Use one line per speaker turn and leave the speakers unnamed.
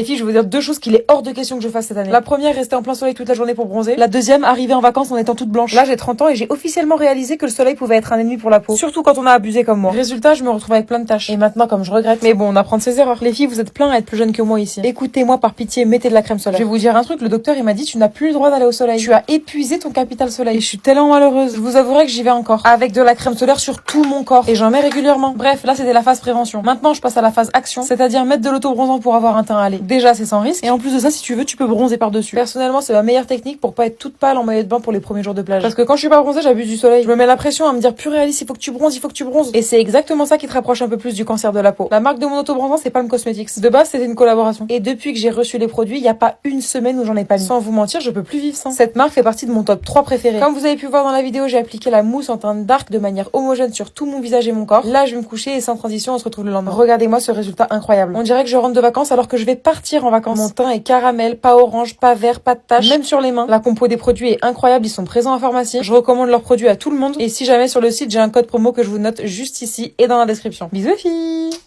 Les filles, je veux dire deux choses qu'il est hors de question que je fasse cette année. La première, rester en plein soleil toute la journée pour bronzer. La deuxième, arriver en vacances en étant toute blanche. Là, j'ai 30 ans et j'ai officiellement réalisé que le soleil pouvait être un ennemi pour la peau. Surtout quand on a abusé comme moi. Résultat, je me retrouve avec plein de taches. Et maintenant, comme je regrette. Mais bon, on apprend de ses erreurs. Les filles, vous êtes plein à être plus jeunes que moi ici. Écoutez-moi par pitié, mettez de la crème solaire. Je vais vous dire un truc, le docteur, il m'a dit, tu n'as plus le droit d'aller au soleil. Tu as épuisé ton capital soleil. Et je suis tellement malheureuse. Je vous avouerai que j'y vais encore. Avec de la crème solaire sur tout mon corps. Et j'en mets régulièrement. Bref, là, c'était la phase prévention. Maintenant, je passe à la phase action. C'est-à-dire mettre de l'auto-bronzant pour avoir un teint allé. Déjà, c'est sans risque. Et en plus de ça, si tu veux, tu peux bronzer par-dessus. Personnellement, c'est ma meilleure technique pour pas être toute pâle en maillot de bain pour les premiers jours de plage. Parce que quand je suis pas bronzée, j'abuse du soleil. Je me mets la pression à me dire, purée Alice, il faut que tu bronzes, il faut que tu bronzes. Et c'est exactement ça qui te rapproche un peu plus du cancer de la peau. La marque de mon auto-bronzant, c'est Palm Cosmetics. De base, c'était une collaboration. Et depuis que j'ai reçu les produits, il y a pas une semaine où j'en ai pas mis. Sans vous mentir, je peux plus vivre sans. Cette marque fait partie de mon top 3 préféré. Comme vous avez pu voir dans la vidéo, j'ai appliqué la mousse en teinte dark de manière homogène sur tout mon visage et mon corps. Là, je vais me coucher et sans transition, on se retrouve le lendemain. Regardez-moi ce résultat incroyable. On dirait que je rentre de vacances alors que je vais partir en vacances. Mon teint est caramel, pas orange, pas vert, pas de taches, même sur les mains. La compo des produits est incroyable, ils sont présents en pharmacie. Je recommande leurs produits à tout le monde. Et si jamais sur le site, j'ai un code promo que je vous note juste ici et dans la description. Bisous les filles!